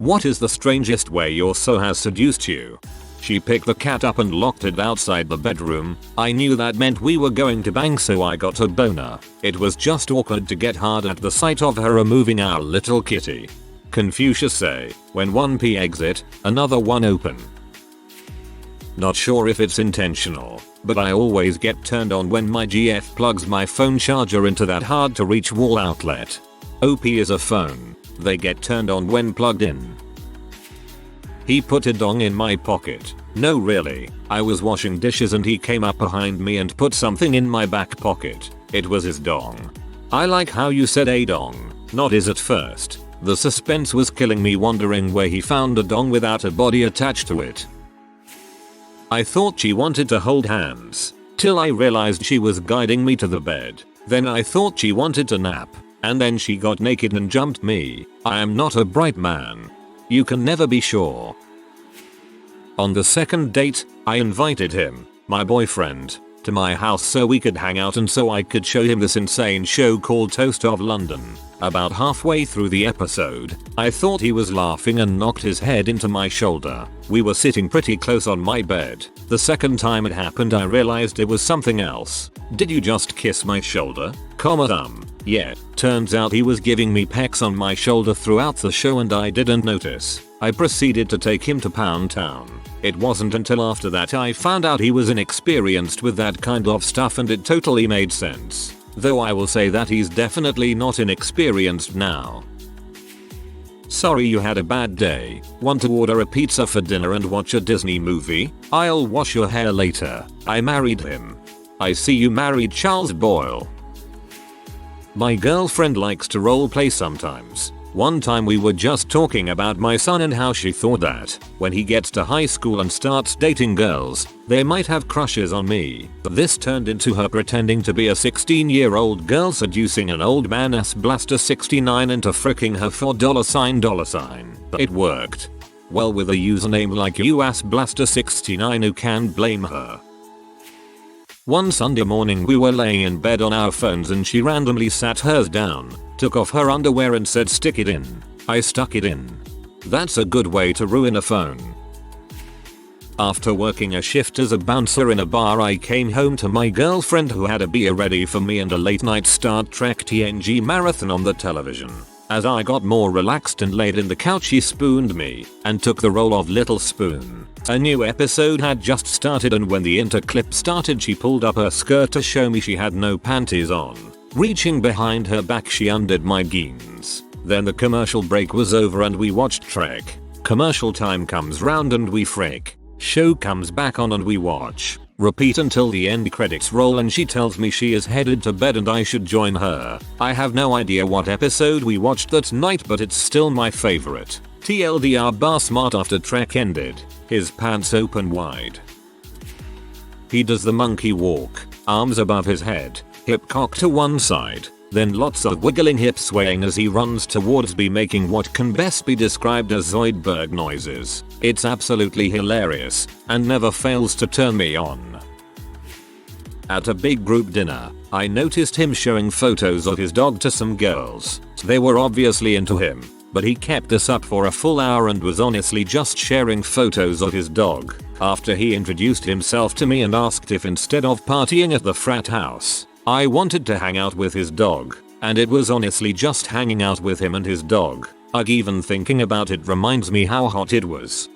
What is the strangest way your so has seduced you? She picked the cat up and locked it outside the bedroom. I knew that meant we were going to bang, so I got a boner. It was just awkward to get hard at the sight of her removing our little kitty. Confucius say, when one pee exit, another one open. Not sure if it's intentional, but I always get turned on when my GF plugs my phone charger into that hard to reach wall outlet. OP is a phone. They get turned on when plugged in. He put a dong in my pocket. No really, I was washing dishes and he came up behind me and put something in my back pocket. It was his dong. I like how you said a dong, not is at first. The suspense was killing me, wondering where he found a dong without a body attached to it. I thought she wanted to hold hands, till I realized she was guiding me to the bed. Then I thought she wanted to nap, and then she got naked and jumped me. I am not a bright man. You can never be sure. On the second date, I invited him, my boyfriend, to my house so we could hang out and so I could show him this insane show called Toast of London. About halfway through the episode, I thought he was laughing and knocked his head into my shoulder. We were sitting pretty close on my bed. The second time it happened I realized it was something else. Did you just kiss my shoulder? Yeah. Turns out he was giving me pecks on my shoulder throughout the show and I didn't notice. I proceeded to take him to Pound Town. It wasn't until after that I found out he was inexperienced with that kind of stuff and it totally made sense. Though I will say that he's definitely not inexperienced now. Sorry you had a bad day. Want to order a pizza for dinner and watch a Disney movie? I'll wash your hair later. I married him. I see you married Charles Boyle. My girlfriend likes to roleplay sometimes. One time we were just talking about my son and how she thought that when he gets to high school and starts dating girls, they might have crushes on me. This turned into her pretending to be a 16-year-old girl seducing an old man @Blaster69 into fricking her for $. It worked. Well, with a username like @Blaster69, who can blame her? One Sunday morning we were laying in bed on our phones and she randomly sat hers down, took off her underwear and said stick it in. I stuck it in. That's a good way to ruin a phone. After working a shift as a bouncer in a bar, I came home to my girlfriend who had a beer ready for me and a late night Star Trek TNG marathon on the television. As I got more relaxed and laid in the couch, she spooned me and took the role of Little Spoon. A new episode had just started and when the interclip started she pulled up her skirt to show me she had no panties on. Reaching behind her back she undid my jeans. Then the commercial break was over and we watched Trek. Commercial time comes round and we frick. Show comes back on and we watch. Repeat until the end credits roll and she tells me she is headed to bed and I should join her. I have no idea what episode we watched that night, but it's still my favorite. TLDR bar smart. After Trek ended, his pants open wide. He does the monkey walk, arms above his head, hip cock to one side, then lots of wiggling hip swaying as he runs towards me, making what can best be described as Zoidberg noises. It's absolutely hilarious and never fails to turn me on. At a big group dinner, I noticed him showing photos of his dog to some girls. They were obviously into him, but he kept this up for a full hour and was honestly just sharing photos of his dog. After he introduced himself to me and asked if instead of partying at the frat house, I wanted to hang out with his dog, and it was honestly just hanging out with him and his dog. Ugh, even thinking about it reminds me how hot it was.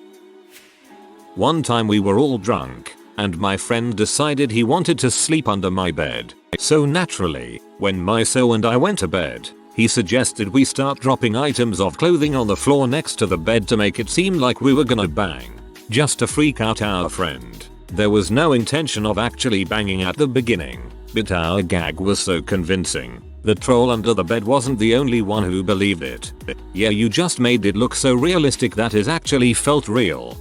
One time we were all drunk, and my friend decided he wanted to sleep under my bed. So naturally, when my so and I went to bed, he suggested we start dropping items of clothing on the floor next to the bed to make it seem like we were gonna bang, just to freak out our friend. There was no intention of actually banging at the beginning, but our gag was so convincing. The troll under the bed wasn't the only one who believed it. Yeah, you just made it look so realistic that it actually felt real.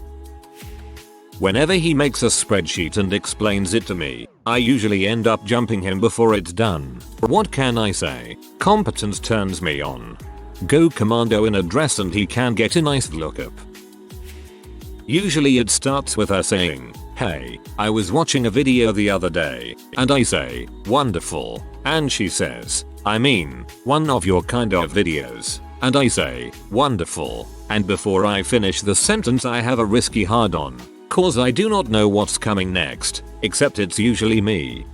Whenever he makes a spreadsheet and explains it to me, I usually end up jumping him before it's done. What can I say? Competence turns me on. Go commando in a dress and he can get a nice lookup. Usually it starts with her saying, "Hey, I was watching a video the other day," and I say, "Wonderful," and she says, "I mean, one of your kind of videos," And I say, wonderful. And before I finish the sentence I have a risky hard on. Cause I do not know what's coming next, except it's usually me.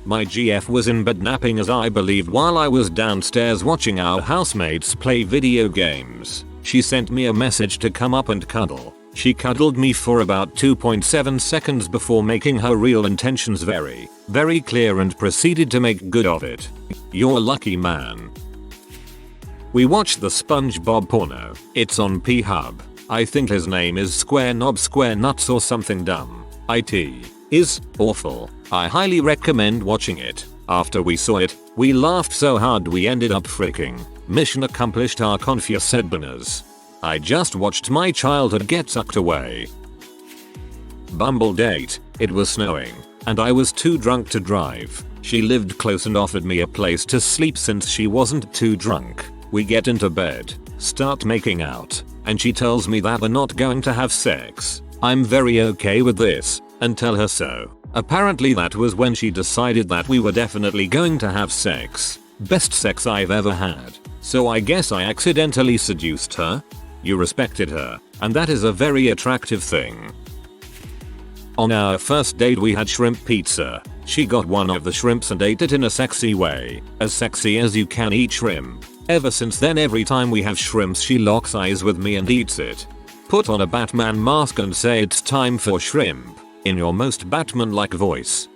My GF was in bed napping as I believed while I was downstairs watching our housemates play video games. She sent me a message to come up and cuddle. She cuddled me for about 2.7 seconds before making her real intentions very, very clear and proceeded to make good of it. You're a lucky man. We watched the SpongeBob porno. It's on P-Hub. I think his name is Square Knob Square Nuts or something dumb. It is awful. I highly recommend watching it. After we saw it, we laughed so hard we ended up freaking. Mission accomplished our confused. I just watched my childhood get sucked away. Bumble date. It was snowing, and I was too drunk to drive. She lived close and offered me a place to sleep since she wasn't too drunk. We get into bed, start making out, and she tells me that we're not going to have sex. I'm very okay with this, and tell her so. Apparently that was when she decided that we were definitely going to have sex. Best sex I've ever had. So I guess I accidentally seduced her? You respected her, and that is a very attractive thing. On our first date we had shrimp pizza. She got one of the shrimps and ate it in a sexy way. As sexy as you can eat shrimp. Ever since then every time we have shrimps she locks eyes with me and eats it. Put on a Batman mask and say it's time for shrimp. In your most Batman-like voice.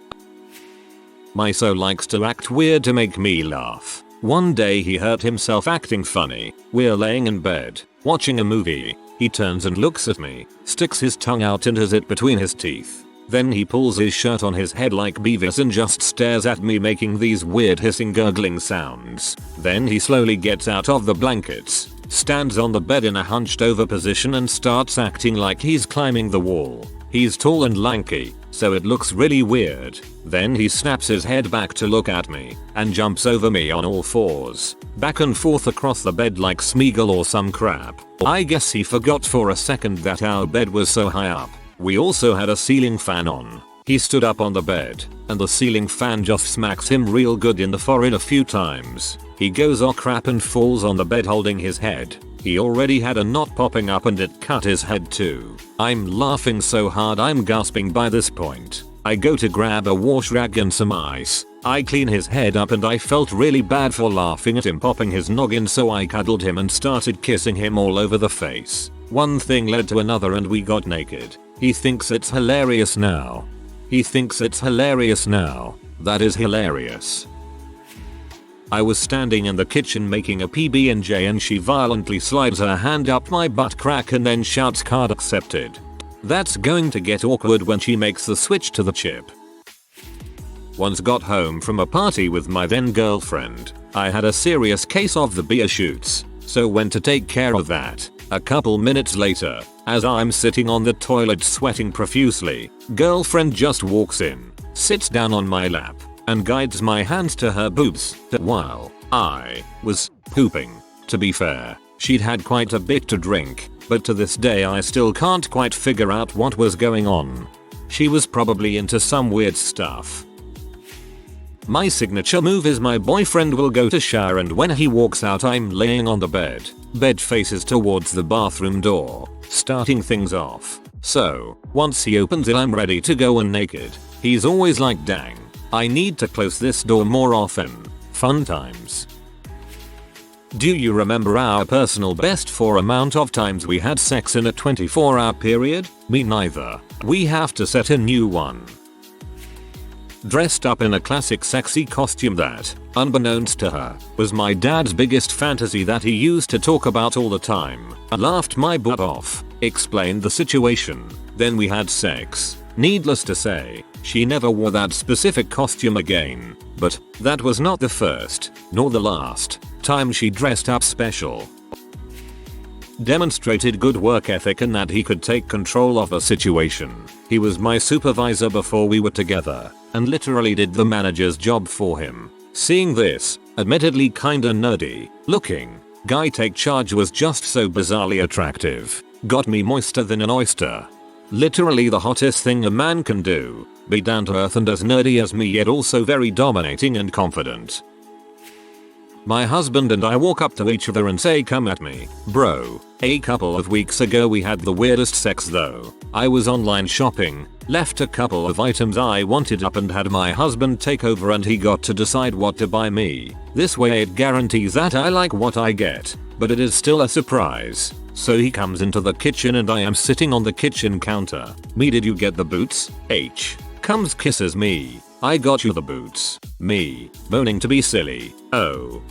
My so likes to act weird to make me laugh. One day he hurt himself acting funny. We're laying in bed, watching a movie. He turns and looks at me, sticks his tongue out and has it between his teeth. Then he pulls his shirt on his head like Beavis and just stares at me making these weird hissing gurgling sounds. Then he slowly gets out of the blankets, stands on the bed in a hunched over position and starts acting like he's climbing the wall. He's tall and lanky, so it looks really weird. Then he snaps his head back to look at me, and jumps over me on all fours, back and forth across the bed like Smeagol or some crap. I guess he forgot for a second that our bed was so high up. We also had a ceiling fan on. He stood up on the bed, and the ceiling fan just smacks him real good in the forehead a few times. He goes oh crap and falls on the bed holding his head. He already had a knot popping up and it cut his head too. I'm laughing so hard I'm gasping by this point. I go to grab a wash rag and some ice. I clean his head up and I felt really bad for laughing at him popping his noggin, so I cuddled him and started kissing him all over the face. One thing led to another and we got naked. He thinks it's hilarious now. That is hilarious. I was standing in the kitchen making a PB&J and she violently slides her hand up my butt crack and then shouts card accepted. That's going to get awkward when she makes the switch to the chip. Once got home from a party with my then girlfriend. I had a serious case of the beer shoots, so went to take care of that. A couple minutes later, as I'm sitting on the toilet sweating profusely, girlfriend just walks in, sits down on my lap, and guides my hands to her boobs while I was pooping. To be fair, she'd had quite a bit to drink, but to this day I still can't quite figure out what was going on. She was probably into some weird stuff. My signature move is my boyfriend will go to shower and when he walks out I'm laying on the bed. Bed faces towards the bathroom door, starting things off. So, once he opens it I'm ready to go and naked. He's always like dang, I need to close this door more often. Fun times. Do you remember our personal best for amount of times we had sex in a 24-hour period? Me neither. We have to set a new one. Dressed up in a classic sexy costume that, unbeknownst to her, was my dad's biggest fantasy that he used to talk about all the time. I laughed my butt off, explained the situation, then we had sex. Needless to say, she never wore that specific costume again, but that was not the first, nor the last, time she dressed up special. Demonstrated good work ethic and that he could take control of a situation. He was my supervisor before we were together, and literally did the manager's job for him. Seeing this, admittedly kinda nerdy looking, guy take charge was just so bizarrely attractive. Got me moister than an oyster. Literally the hottest thing a man can do. Be down to earth and as nerdy as me yet also very dominating and confident. My husband and I walk up to each other and say, come at me, bro. A couple of weeks ago we had the weirdest sex though. I was online shopping, left a couple of items I wanted up and had my husband take over and he got to decide what to buy me. This way it guarantees that I like what I get, but it is still a surprise. So he comes into the kitchen and I am sitting on the kitchen counter. Me, did you get the boots? H. Comes kisses me. I got you the boots. Me. Moaning to be silly. Oh.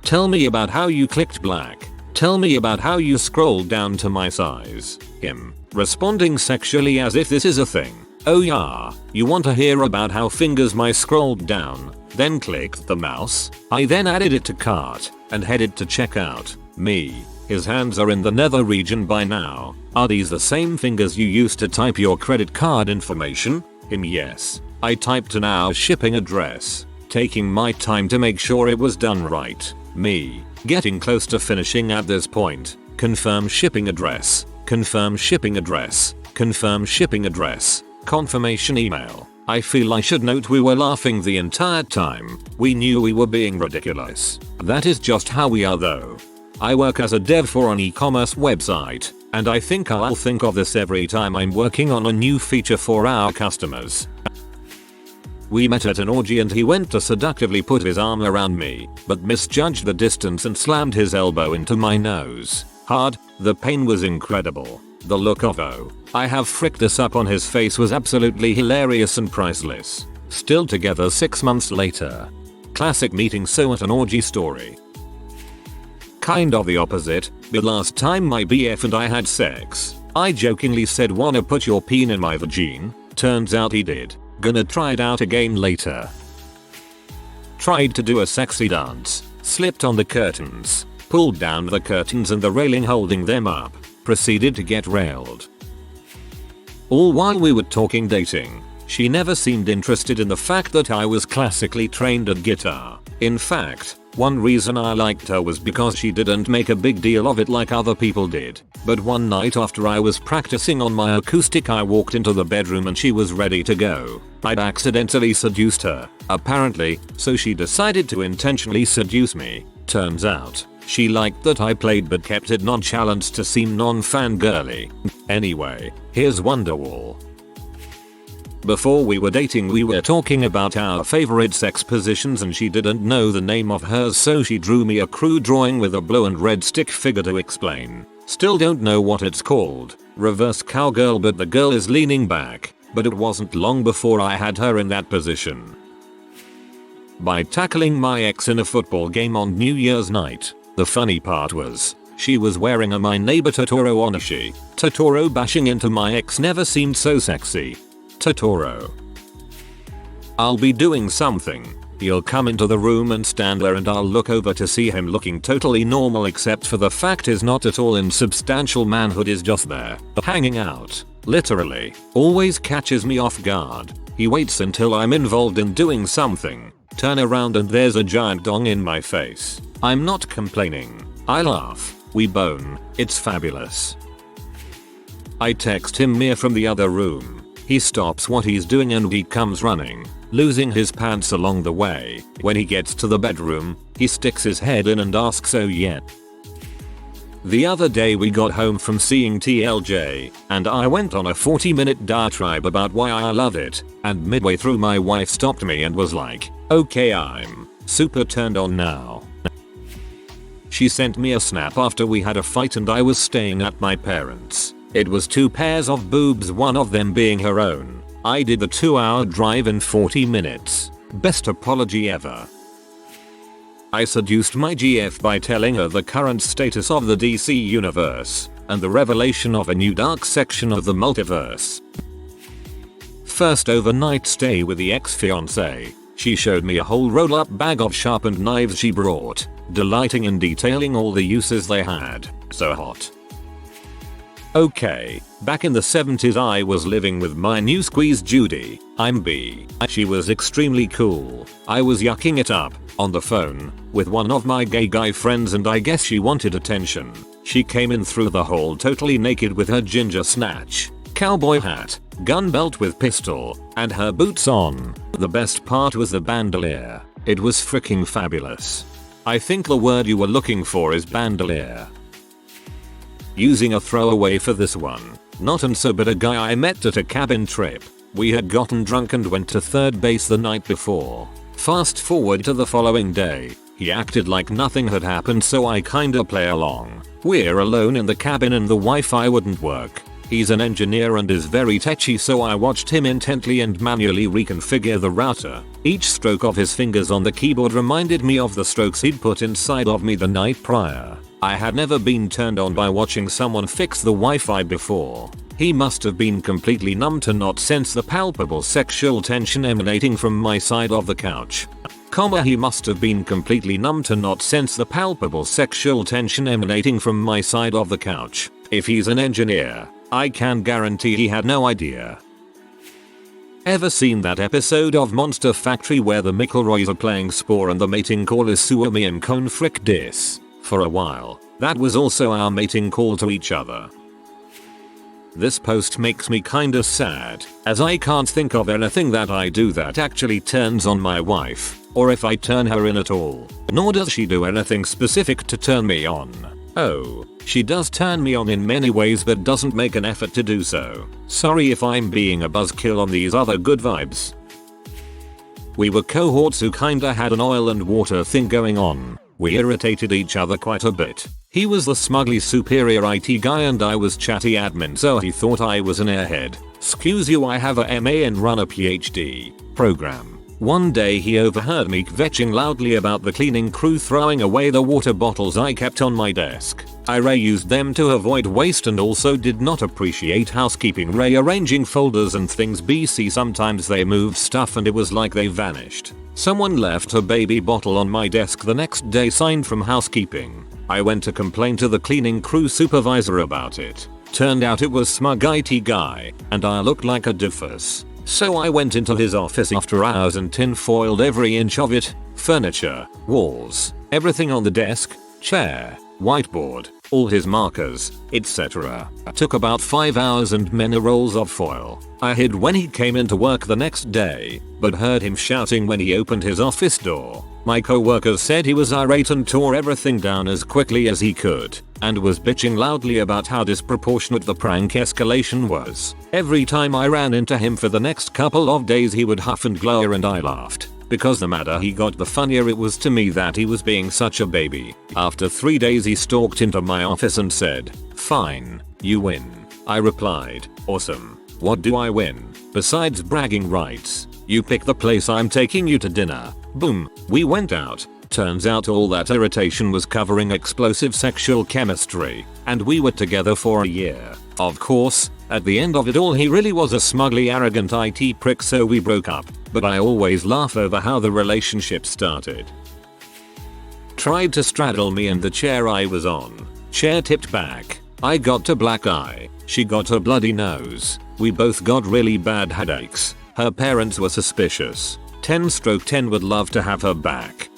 Tell me about how you clicked black. Tell me about how you scrolled down to my size. Him. Responding sexually as if this is a thing. Oh yeah. You want to hear about how fingers my scrolled down, then clicked the mouse? I then added it to cart and headed to checkout. Me. His hands are in the nether region by now. Are these the same fingers you used to type your credit card information? Him. Yes. I typed an hour shipping address, taking my time to make sure it was done right. Me. Getting close to finishing at this point. Confirm shipping address. Confirm shipping address. Confirm shipping address. Confirmation email. I feel I should note we were laughing the entire time. We knew we were being ridiculous. That is just how we are though. I work as a dev for an e-commerce website, and I think I'll think of this every time I'm working on a new feature for our customers. We met at an orgy and he went to seductively put his arm around me, but misjudged the distance and slammed his elbow into my nose. Hard. The pain was incredible. The look of "oh, I have fricked this up" on his face was absolutely hilarious and priceless. Still together 6 months later. Classic meeting so at an orgy story. Kind of the opposite. The last time my BF and I had sex, I jokingly said, wanna put your peen in my vagine? Turns out he did. Gonna try it out again later. Tried to do a sexy dance, slipped on the curtains, pulled down the curtains and the railing holding them up, proceeded to get railed. All while we were talking dating. She never seemed interested in the fact that I was classically trained at guitar. In fact, one reason I liked her was because she didn't make a big deal of it like other people did. But one night after I was practicing on my acoustic, I walked into the bedroom and she was ready to go. I'd accidentally seduced her, apparently, so she decided to intentionally seduce me. Turns out, she liked that I played but kept it nonchalant to seem non-fangirly. Anyway, here's Wonderwall. Before we were dating we were talking about our favorite sex positions and she didn't know the name of hers, so she drew me a crude drawing with a blue and red stick figure to explain. Still don't know what it's called. Reverse cowgirl, but the girl is leaning back. But it wasn't long before I had her in that position. By tackling my ex in a football game on New Year's night. The funny part was, she was wearing a My Neighbor Totoro onesie. Totoro bashing into my ex never seemed so sexy. Totoro. I'll be doing something. He'll come into the room and stand there and I'll look over to see him looking totally normal except for the fact he's not at all in substantial manhood, is just there, hanging out. Literally. Always catches me off guard. He waits until I'm involved in doing something. Turn around and there's a giant dong in my face. I'm not complaining. I laugh. We bone. It's fabulous. I text him Mia from the other room. He stops what he's doing and he comes running, losing his pants along the way. When he gets to the bedroom, he sticks his head in and asks, "Oh yeah." The other day we got home from seeing TLJ, and I went on a 40-minute diatribe about why I love it, and midway through my wife stopped me and was like, "Okay, I'm super turned on now." She sent me a snap after we had a fight and I was staying at my parents'. It was 2 pairs of boobs, one of them being her own. I did the 2-hour drive in 40 minutes. Best apology ever. I seduced my GF by telling her the current status of the DC universe and the revelation of a new dark section of the multiverse. First overnight stay with the ex-fiancé. She showed me a whole roll-up bag of sharpened knives she brought, delighting in detailing all the uses they had. So hot. Okay, back in the 70s I was living with my new squeeze Judy. I'm B. She was extremely cool. I was yucking it up, on the phone, with one of my gay guy friends and I guess she wanted attention. She came in through the hall totally naked with her ginger snatch, cowboy hat, gun belt with pistol, and her boots on. The best part was the bandolier. It was freaking fabulous. I think the word you were looking for is bandolier. Using a throwaway for this one. Not and so but a guy I met at a cabin trip. We had gotten drunk and went to third base the night before. Fast forward to the following day. He acted like nothing had happened, so I kinda play along. We're alone in the cabin and the Wi-Fi wouldn't work. He's an engineer and is very techy, so I watched him intently and manually reconfigure the router. Each stroke of his fingers on the keyboard reminded me of the strokes he'd put inside of me the night prior. I had never been turned on by watching someone fix the Wi-Fi before. He must have been completely numb to not sense the palpable sexual tension emanating from my side of the couch. He must have been completely numb to not sense the palpable sexual tension emanating from my side of the couch. If he's an engineer, I can guarantee he had no idea. Ever seen that episode of Monster Factory where the McElroys are playing Spore and the mating call is Suomi and Cone Frick Dis? For a while, that was also our mating call to each other. This post makes me kinda sad, as I can't think of anything that I do that actually turns on my wife, or if I turn her in at all. Nor does she do anything specific to turn me on. Oh, she does turn me on in many ways but doesn't make an effort to do so. Sorry if I'm being a buzzkill on these other good vibes. We were cohorts who kinda had an oil and water thing going on. We irritated each other quite a bit. He was the smugly superior IT guy and I was chatty admin, so he thought I was an airhead. Excuse you, I have a MA and run a PhD program. One day he overheard me kvetching loudly about the cleaning crew throwing away the water bottles I kept on my desk. I reused them to avoid waste and also did not appreciate housekeeping rearranging folders and things BC. Sometimes they moved stuff and it was like they vanished. Someone left a baby bottle on my desk the next day, signed from housekeeping. I went to complain to the cleaning crew supervisor about it. Turned out it was smug IT guy, and I looked like a doofus. So I went into his office after hours and tinfoiled every inch of it. Furniture, walls, everything on the desk, chair, whiteboard, all his markers, etc. Took about 5 hours and many rolls of foil. I hid when he came into work the next day, but heard him shouting when he opened his office door. My coworkers said he was irate and tore everything down as quickly as he could, and was bitching loudly about how disproportionate the prank escalation was. Every time I ran into him for the next couple of days he would huff and glower and I laughed, because the madder he got the funnier it was to me that he was being such a baby. After 3 days he stalked into my office and said, "Fine, you win." I replied, "Awesome. What do I win? Besides bragging rights, you pick the place I'm taking you to dinner." Boom, we went out. Turns out all that irritation was covering explosive sexual chemistry, and we were together for a year. Of course, at the end of it all he really was a smugly arrogant IT prick, so we broke up, but I always laugh over how the relationship started. Tried to straddle me in the chair I was on. Chair tipped back. I got a black eye. She got a bloody nose. We both got really bad headaches. Her parents were suspicious. 10/10 would love to have her back.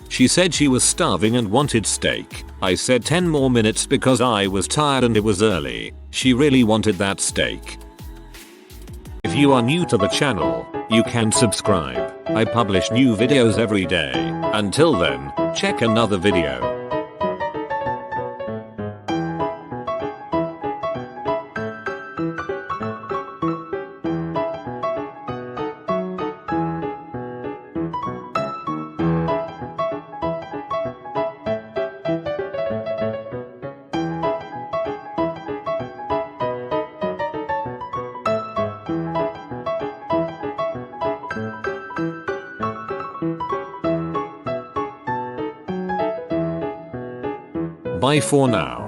She said she was starving and wanted steak. I said 10 more minutes because I was tired and it was early. She really wanted that steak. If you are new to the channel, you can subscribe. I publish new videos every day. Until then, check another video. Bye for now.